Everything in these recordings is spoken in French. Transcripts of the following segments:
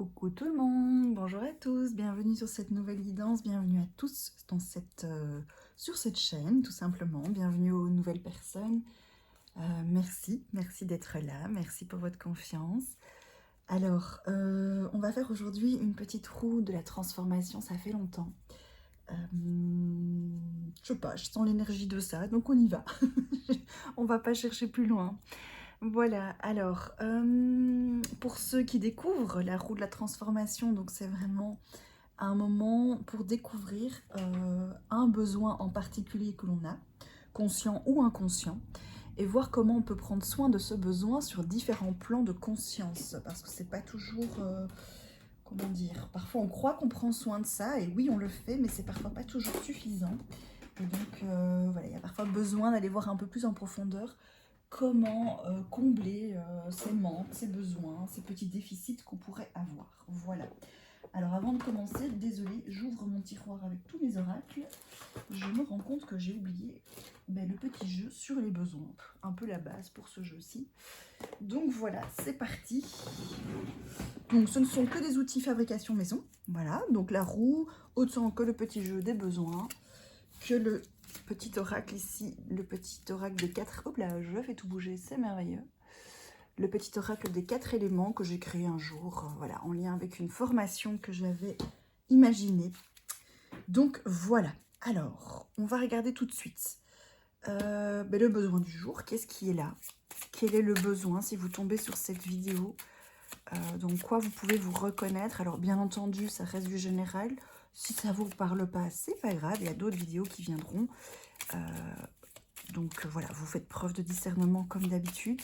Coucou tout le monde, bonjour à tous, bienvenue sur cette nouvelle guidance, bienvenue à tous sur cette chaîne tout simplement, bienvenue aux nouvelles personnes. Merci d'être là, merci pour votre confiance. Alors, on va faire aujourd'hui une petite roue de la transformation, ça fait longtemps. Je sais pas, je sens l'énergie de ça, donc on y va. On va pas chercher plus loin. Voilà, alors, pour ceux qui découvrent la roue de la transformation, donc c'est vraiment un moment pour découvrir un besoin en particulier que l'on a, conscient ou inconscient, et voir comment on peut prendre soin de ce besoin sur différents plans de conscience, parce que c'est pas toujours, comment dire, parfois on croit qu'on prend soin de ça, et oui on le fait, mais c'est parfois pas toujours suffisant. Et donc voilà, il y a parfois besoin d'aller voir un peu plus en profondeur comment combler ces manques, ces besoins, ces petits déficits qu'on pourrait avoir. Voilà. Alors avant de commencer, désolée, j'ouvre mon tiroir avec tous mes oracles. Je me rends compte que j'ai oublié le petit jeu sur les besoins. Un peu la base pour ce jeu-ci. Donc voilà, c'est parti. Donc ce ne sont que des outils fabrication maison. Voilà, donc la roue, autant que le petit jeu des besoins, que le petit oracle ici, le petit oracle des 4... Hop là, je fais tout bouger, c'est merveilleux. Le petit oracle des 4 éléments que j'ai créé un jour, voilà, en lien avec une formation que j'avais imaginée. Donc voilà, alors, on va regarder tout de suite. Le besoin du jour, qu'est-ce qui est là? Quel est le besoin si vous tombez sur cette vidéo? Donc quoi vous pouvez vous reconnaître? Alors bien entendu, ça reste du général. Si ça ne vous parle pas, c'est pas grave, il y a d'autres vidéos qui viendront. Donc voilà, vous faites preuve de discernement comme d'habitude.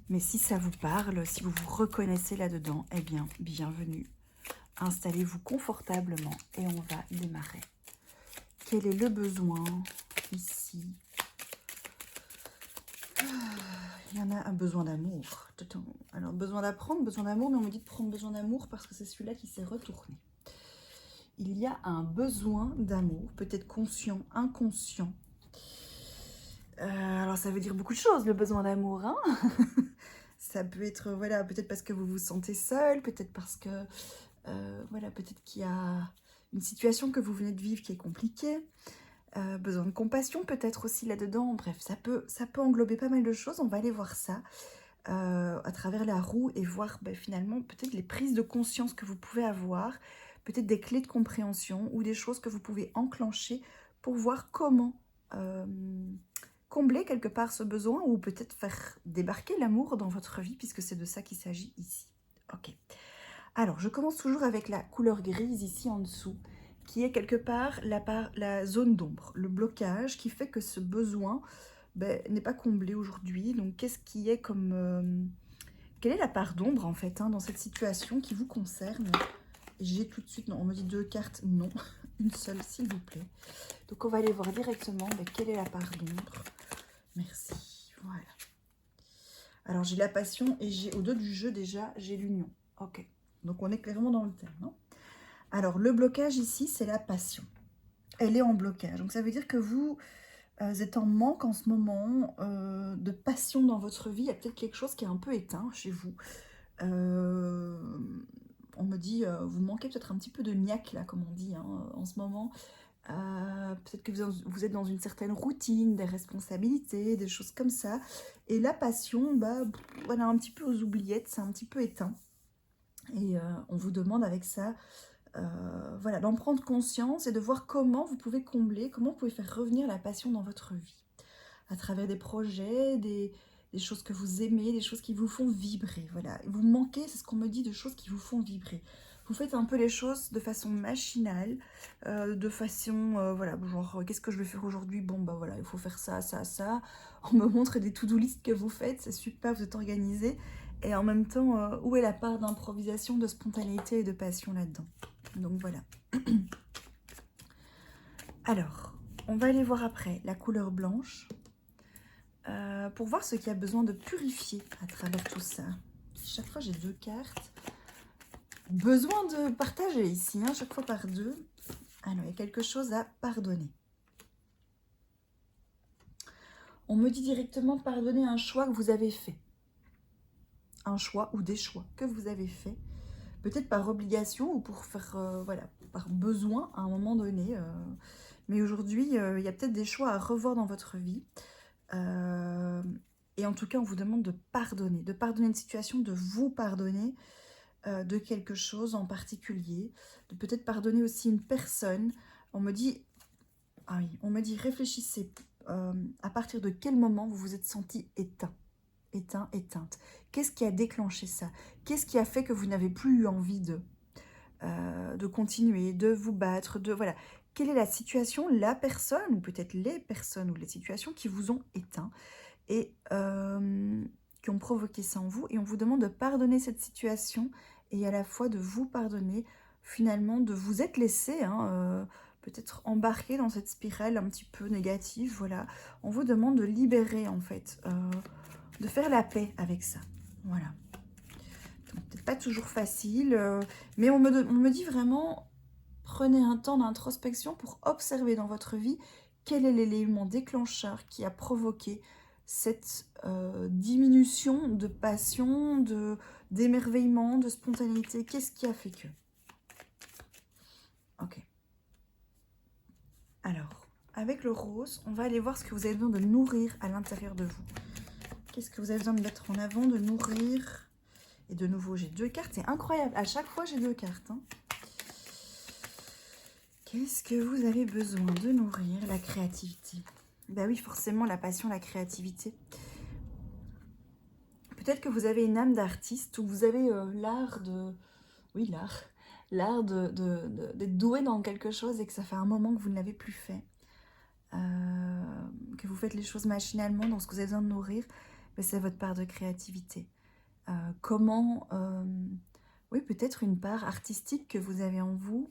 Mais si ça vous parle, si vous vous reconnaissez là-dedans, eh bien, bienvenue. Installez-vous confortablement et on va démarrer. Quel est le besoin ici? Il y en a un besoin d'amour. Alors, besoin d'apprendre, besoin d'amour, mais on me dit de prendre besoin d'amour parce que c'est celui-là qui s'est retourné. Il y a un besoin d'amour, peut-être conscient, inconscient. Alors, ça veut dire beaucoup de choses, le besoin d'amour, hein. Ça peut être, voilà, peut-être parce que vous vous sentez seul, peut-être parce que, voilà, peut-être qu'il y a une situation que vous venez de vivre qui est compliquée. Besoin de compassion peut-être aussi là-dedans. Bref, ça peut englober pas mal de choses. On va aller voir ça à travers la roue et voir finalement peut-être les prises de conscience que vous pouvez avoir, peut-être des clés de compréhension ou des choses que vous pouvez enclencher pour voir comment combler quelque part ce besoin ou peut-être faire débarquer l'amour dans votre vie puisque c'est de ça qu'il s'agit ici. Ok. Alors, je commence toujours avec la couleur grise ici en dessous, qui est quelque part la zone d'ombre, le blocage qui fait que ce besoin n'est pas comblé aujourd'hui. Donc, qu'est-ce qui est comme... quelle est la part d'ombre, en fait, dans cette situation qui vous concerne? J'ai tout de suite... Non, on me dit 2 cartes. Non, une seule, s'il vous plaît. Donc, on va aller voir directement quelle est la part d'ombre. Merci. Voilà. Alors, j'ai la passion et j'ai au dos du jeu, déjà, j'ai l'union. Ok. Donc, on est clairement dans le thème, non? Alors, le blocage ici, c'est la passion. Elle est en blocage. Donc, ça veut dire que vous êtes en manque en ce moment de passion dans votre vie. Il y a peut-être quelque chose qui est un peu éteint chez vous. On me dit, vous manquez peut-être un petit peu de niaque, là, comme on dit, hein, en ce moment. Peut-être que vous êtes dans une certaine routine, des responsabilités, des choses comme ça. Et la passion, voilà, un petit peu aux oubliettes, c'est un petit peu éteint. Et on vous demande avec ça, voilà, d'en prendre conscience et de voir comment vous pouvez combler, comment vous pouvez faire revenir la passion dans votre vie. À travers des projets, des choses que vous aimez, des choses qui vous font vibrer. Voilà. Vous manquez, c'est ce qu'on me dit, de choses qui vous font vibrer. Vous faites un peu les choses de façon machinale, de façon, voilà, genre, qu'est-ce que je vais faire aujourd'hui? Bon, voilà, il faut faire ça, ça, ça. On me montre des to-do list que vous faites, c'est super, vous êtes organisé. Et en même temps, où est la part d'improvisation, de spontanéité et de passion là-dedans? Donc voilà. Alors, on va aller voir après la couleur blanche. Pour voir ce qui a besoin de purifier à travers tout ça. Chaque fois, j'ai 2 cartes. Besoin de partager ici, hein, chaque fois par 2. Alors, il y a quelque chose à pardonner. On me dit directement pardonner un choix que vous avez fait. un choix ou des choix que vous avez faits, peut-être par obligation ou pour faire, voilà, par besoin à un moment donné. Mais aujourd'hui, il y a peut-être des choix à revoir dans votre vie. Euh, et en tout cas, on vous demande de pardonner une situation, de vous pardonner de quelque chose en particulier, de peut-être pardonner aussi une personne. On me dit, ah oui, on me dit, réfléchissez à partir de quel moment vous vous êtes senti éteinte. Qu'est-ce qui a déclenché ça? Qu'est-ce qui a fait que vous n'avez plus eu envie de continuer, de vous battre, de voilà. Quelle est la situation, la personne, ou peut-être les personnes ou les situations qui vous ont éteint et qui ont provoqué ça en vous, et on vous demande de pardonner cette situation et à la fois de vous pardonner, finalement, de vous être laissé, peut-être embarqué dans cette spirale un petit peu négative, voilà. On vous demande de libérer, en fait, de faire la paix avec ça, voilà. Peut-être pas toujours facile, mais on me dit vraiment, prenez un temps d'introspection pour observer dans votre vie quel est l'élément déclencheur qui a provoqué cette diminution de passion, d'émerveillement, de spontanéité. Qu'est-ce qui a fait que? Ok. Alors, avec le rose, on va aller voir ce que vous avez besoin de nourrir à l'intérieur de vous. Qu'est-ce que vous avez besoin de mettre en avant, de nourrir? Et de nouveau, j'ai 2 cartes. C'est incroyable. À chaque fois, j'ai 2 cartes. Qu'est-ce que vous avez besoin de nourrir? La créativité. Ben oui, forcément, la passion, la créativité. Peut-être que vous avez une âme d'artiste ou vous avez l'art de... Oui, l'art d'être doué dans quelque chose et que ça fait un moment que vous ne l'avez plus fait. Que vous faites les choses machinalement dans ce que vous avez besoin de nourrir. Ben, c'est votre part de créativité. Comment... oui, peut-être une part artistique que vous avez en vous.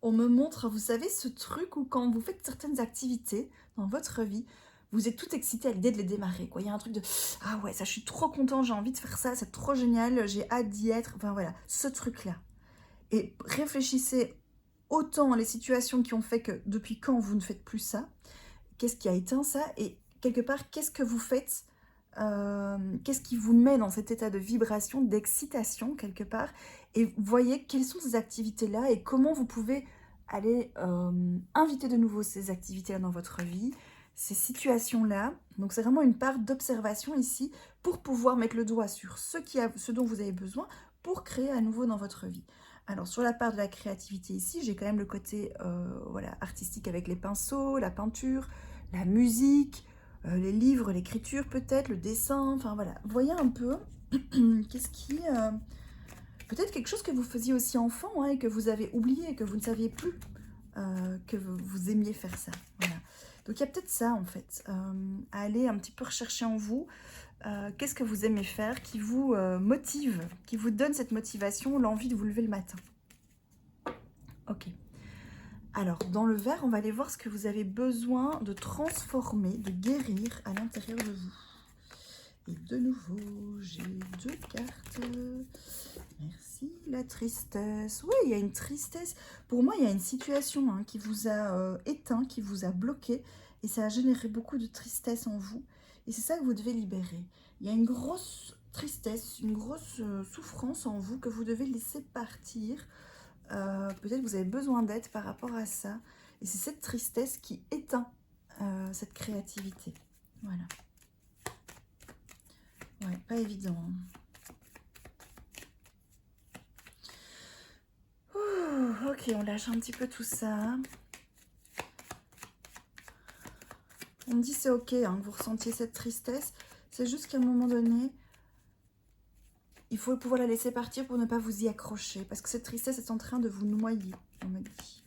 On me montre, vous savez, ce truc où quand vous faites certaines activités dans votre vie, vous êtes tout excité à l'idée de les démarrer, quoi. Il y a un truc de « Ah ouais, ça, je suis trop content, j'ai envie de faire ça, c'est trop génial, j'ai hâte d'y être. » Enfin voilà, ce truc-là. Et réfléchissez autant les situations qui ont fait que depuis quand vous ne faites plus ça, qu'est-ce qui a éteint ça, et quelque part, qu'est-ce que vous faites, qu'est-ce qui vous met dans cet état de vibration, d'excitation quelque part, et voyez quelles sont ces activités-là et comment vous pouvez aller inviter de nouveau ces activités-là dans votre vie, ces situations-là. Donc c'est vraiment une part d'observation ici pour pouvoir mettre le doigt sur ce dont vous avez besoin pour créer à nouveau dans votre vie. Alors sur la part de la créativité ici, j'ai quand même le côté voilà, artistique avec les pinceaux, la peinture, la musique, les livres, l'écriture peut-être, le dessin, enfin voilà. Voyez un peu qu'est-ce qui... peut-être quelque chose que vous faisiez aussi enfant et que vous avez oublié, que vous ne saviez plus que vous aimiez faire ça. Voilà. Donc il y a peut-être ça en fait, à aller un petit peu rechercher en vous. Qu'est-ce que vous aimez faire qui vous motive, qui vous donne cette motivation, l'envie de vous lever le matin. Ok. Alors, dans le vert, on va aller voir ce que vous avez besoin de transformer, de guérir à l'intérieur de vous. Et de nouveau, j'ai 2 cartes. Merci, la tristesse. Oui, il y a une tristesse. Pour moi, il y a une situation qui vous a éteint, qui vous a bloqué. Et ça a généré beaucoup de tristesse en vous. Et c'est ça que vous devez libérer. Il y a une grosse tristesse, une grosse souffrance en vous que vous devez laisser partir. Peut-être que vous avez besoin d'aide par rapport à ça. Et c'est cette tristesse qui éteint cette créativité. Voilà. Ouais, pas évident. Ouh, ok, on lâche un petit peu tout ça. On me dit c'est ok que vous ressentiez cette tristesse. C'est juste qu'à un moment donné, il faut pouvoir la laisser partir pour ne pas vous y accrocher. Parce que cette tristesse est en train de vous noyer, on me dit.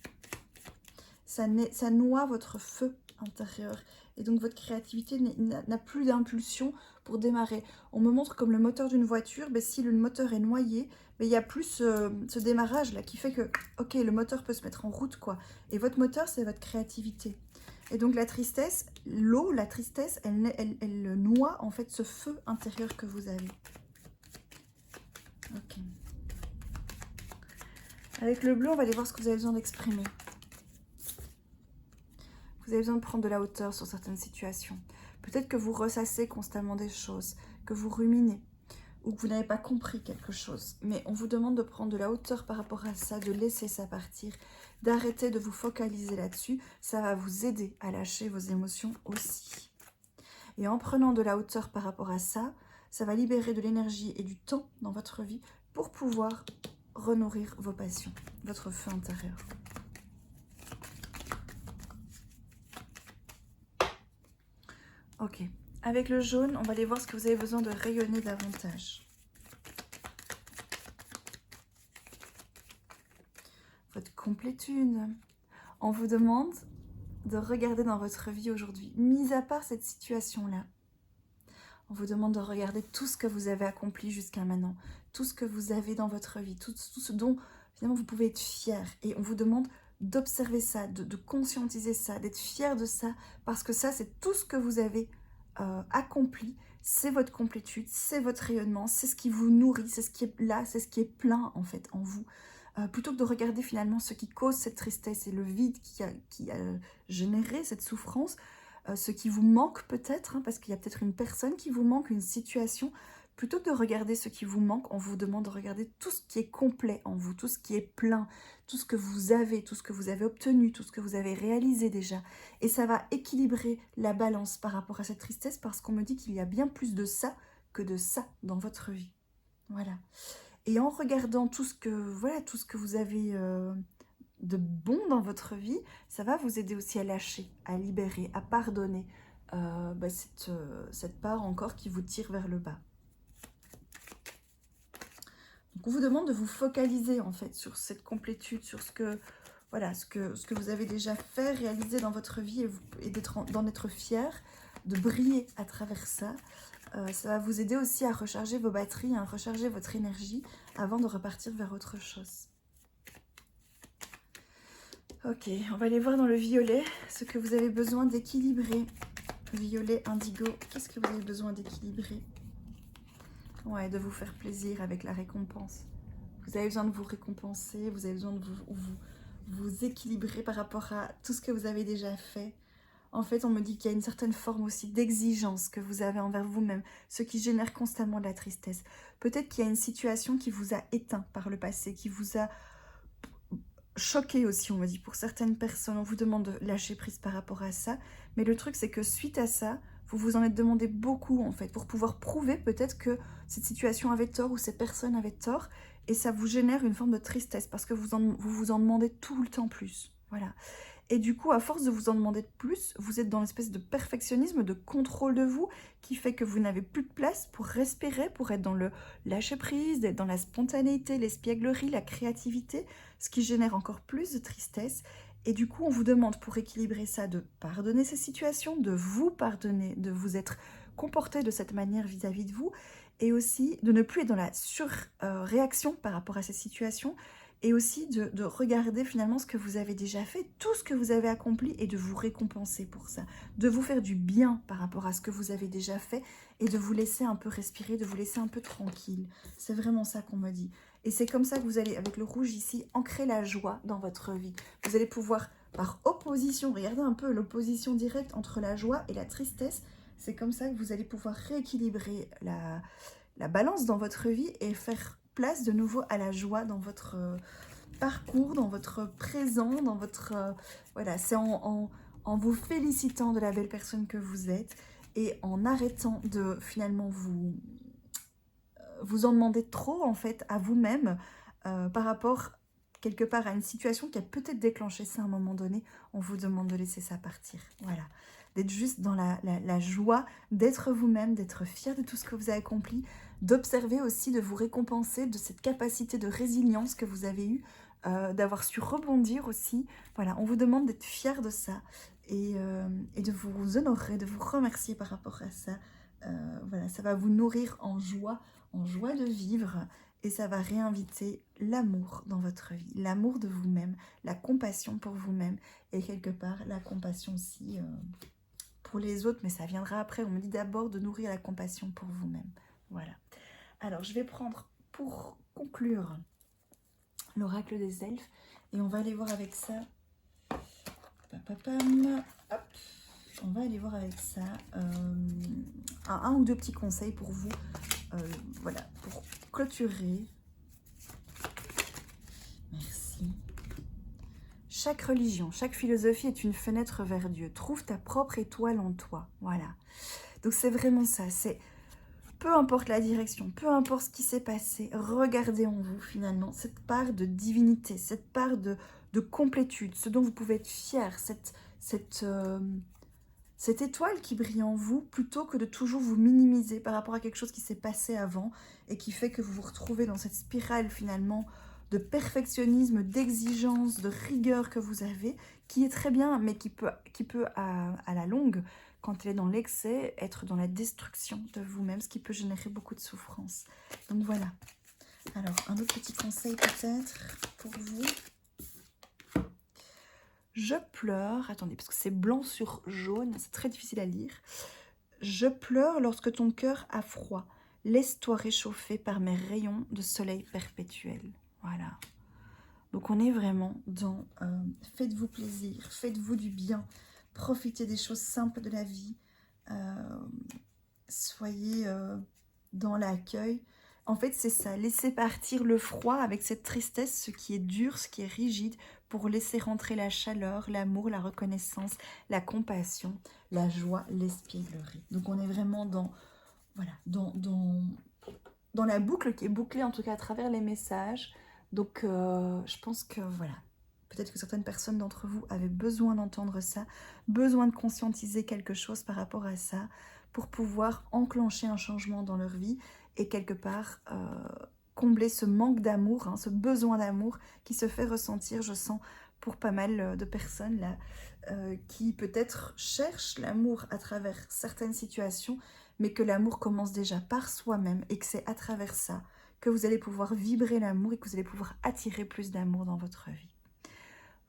Ça noie votre feu intérieur. Et donc votre créativité n'a plus d'impulsion pour démarrer. On me montre comme le moteur d'une voiture, si le moteur est noyé, il n'y a plus ce démarrage là qui fait que, ok, le moteur peut se mettre en route, quoi. Et votre moteur, c'est votre créativité. Et donc la tristesse, l'eau, la tristesse, elle noie en fait ce feu intérieur que vous avez. Ok. Avec le bleu, on va aller voir ce que vous avez besoin d'exprimer. Vous avez besoin de prendre de la hauteur sur certaines situations. Peut-être que vous ressassez constamment des choses, que vous ruminez, ou que vous n'avez pas compris quelque chose. Mais on vous demande de prendre de la hauteur par rapport à ça, de laisser ça partir, d'arrêter de vous focaliser là-dessus. Ça va vous aider à lâcher vos émotions aussi. Et en prenant de la hauteur par rapport à ça, ça va libérer de l'énergie et du temps dans votre vie pour pouvoir renourrir vos passions, votre feu intérieur. Ok. Avec le jaune, on va aller voir ce que vous avez besoin de rayonner davantage. Votre complétude. On vous demande de regarder dans votre vie aujourd'hui, mis à part cette situation-là. On vous demande de regarder tout ce que vous avez accompli jusqu'à maintenant, tout ce que vous avez dans votre vie, tout ce dont finalement vous pouvez être fier. Et on vous demande d'observer ça, de conscientiser ça, d'être fier de ça, parce que ça, c'est tout ce que vous avez accompli. C'est votre complétude, c'est votre rayonnement, c'est ce qui vous nourrit, c'est ce qui est là, c'est ce qui est plein en fait en vous. Plutôt que de regarder finalement ce qui cause cette tristesse et le vide qui a généré cette souffrance, ce qui vous manque peut-être, hein, parce qu'il y a peut-être une personne qui vous manque, une situation. Plutôt que de regarder ce qui vous manque, on vous demande de regarder tout ce qui est complet en vous, tout ce qui est plein, tout ce que vous avez obtenu, tout ce que vous avez réalisé déjà. Et ça va équilibrer la balance par rapport à cette tristesse, parce qu'on me dit qu'il y a bien plus de ça que de ça dans votre vie. Voilà. Et en regardant tout ce que vous avez de bon dans votre vie, ça va vous aider aussi à lâcher, à libérer, à pardonner cette part encore qui vous tire vers le bas. Donc on vous demande de vous focaliser en fait sur cette complétude, sur ce que vous avez déjà fait, réalisé dans votre vie et d'en être fier, de briller à travers ça. Ça va vous aider aussi à recharger vos batteries, à recharger votre énergie avant de repartir vers autre chose. Ok, on va aller voir dans le violet ce que vous avez besoin d'équilibrer. Violet, indigo, qu'est-ce que vous avez besoin d'équilibrer? Ouais, de vous faire plaisir avec la récompense. Vous avez besoin de vous récompenser, vous avez besoin de vous équilibrer par rapport à tout ce que vous avez déjà fait. En fait, on me dit qu'il y a une certaine forme aussi d'exigence que vous avez envers vous-même, ce qui génère constamment de la tristesse. Peut-être qu'il y a une situation qui vous a éteint par le passé, qui vous a choqué aussi, on me dit. Pour certaines personnes, on vous demande de lâcher prise par rapport à ça. Mais le truc, c'est que suite à ça, vous vous en êtes demandé beaucoup, en fait, pour pouvoir prouver peut-être que cette situation avait tort ou cette personne avait tort. Et ça vous génère une forme de tristesse parce que vous vous en demandez tout le temps plus. Voilà. Et du coup, à force de vous en demander plus, vous êtes dans l'espèce de perfectionnisme, de contrôle de vous, qui fait que vous n'avez plus de place pour respirer, pour être dans le lâcher-prise, d'être dans la spontanéité, l'espièglerie, la créativité, ce qui génère encore plus de tristesse. Et du coup, on vous demande pour équilibrer ça de pardonner ces situations, de vous pardonner, de vous être comporté de cette manière vis-à-vis de vous, et aussi de ne plus être dans la surréaction par rapport à ces situations, et aussi de regarder finalement ce que vous avez déjà fait, tout ce que vous avez accompli, et de vous récompenser pour ça, de vous faire du bien par rapport à ce que vous avez déjà fait, et de vous laisser un peu respirer, de vous laisser un peu tranquille. C'est vraiment ça qu'on me dit. Et c'est comme ça que vous allez, avec le rouge ici, ancrer la joie dans votre vie. Vous allez pouvoir, par opposition, regardez un peu l'opposition directe entre la joie et la tristesse, c'est comme ça que vous allez pouvoir rééquilibrer la balance dans votre vie et faire place de nouveau à la joie dans votre parcours, dans votre présent, dans votre... voilà, c'est en vous félicitant de la belle personne que vous êtes et en arrêtant de finalement vous en demander trop en fait à vous-même par rapport quelque part à une situation qui a peut-être déclenché ça à un moment donné. On vous demande de laisser ça partir. Voilà. D'être juste dans la joie, d'être vous-même, d'être fier de tout ce que vous avez accompli, d'observer aussi, de vous récompenser de cette capacité de résilience que vous avez eue, d'avoir su rebondir aussi. Voilà, on vous demande d'être fier de ça et de vous honorer, de vous remercier par rapport à ça. Voilà, ça va vous nourrir en joie de vivre et ça va réinviter l'amour dans votre vie, l'amour de vous-même, la compassion pour vous-même et quelque part la compassion aussi pour les autres, mais ça viendra après. On me dit d'abord de nourrir la compassion pour vous-même. Voilà. Alors, je vais prendre pour conclure l'oracle des elfes et on va aller voir avec ça. Hop. on va aller voir avec ça un ou deux petits conseils pour vous, voilà, pour clôturer. Merci. Chaque religion, chaque philosophie est une fenêtre vers Dieu. Trouve ta propre étoile en toi. Voilà. Donc c'est vraiment ça. C'est peu importe la direction, peu importe ce qui s'est passé, regardez en vous finalement cette part de divinité, cette part de complétude, ce dont vous pouvez être fier, cette étoile qui brille en vous, plutôt que de toujours vous minimiser par rapport à quelque chose qui s'est passé avant et qui fait que vous vous retrouvez dans cette spirale finalement de perfectionnisme, d'exigence, de rigueur que vous avez, qui est très bien, mais qui peut à la longue, quand elle est dans l'excès, être dans la destruction de vous-même, ce qui peut générer beaucoup de souffrance. Donc voilà. Alors, un autre petit conseil peut-être pour vous. Je pleure, attendez, parce que c'est blanc sur jaune, c'est très difficile à lire. Je pleure lorsque ton cœur a froid. Laisse-toi réchauffer par mes rayons de soleil perpétuel. Voilà. Donc on est vraiment dans faites-vous plaisir, faites-vous du bien, profitez des choses simples de la vie, soyez dans l'accueil. En fait, c'est ça, laissez partir le froid avec cette tristesse, ce qui est dur, ce qui est rigide, pour laisser rentrer la chaleur, l'amour, la reconnaissance, la compassion, la joie, l'espièglerie. Donc on est vraiment dans, voilà, dans la boucle qui est bouclée, en tout cas à travers les messages. Donc je pense que voilà, peut-être que certaines personnes d'entre vous avaient besoin d'entendre ça, besoin de conscientiser quelque chose par rapport à ça, pour pouvoir enclencher un changement dans leur vie et quelque part combler ce manque d'amour, hein, ce besoin d'amour qui se fait ressentir, je sens, pour pas mal de personnes là, qui peut-être cherchent l'amour à travers certaines situations, mais que l'amour commence déjà par soi-même et que c'est à travers ça que vous allez pouvoir vibrer l'amour et que vous allez pouvoir attirer plus d'amour dans votre vie.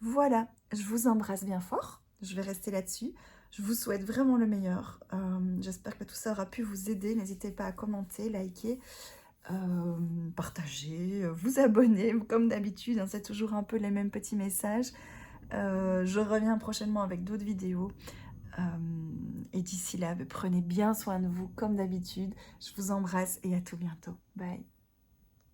Voilà, je vous embrasse bien fort, je vais rester là-dessus. Je vous souhaite vraiment le meilleur. J'espère que tout ça aura pu vous aider. N'hésitez pas à commenter, liker, partager, vous abonner, comme d'habitude. Hein, c'est toujours un peu les mêmes petits messages. Je reviens prochainement avec d'autres vidéos. Et d'ici là, prenez bien soin de vous comme d'habitude. Je vous embrasse et à tout bientôt. Bye.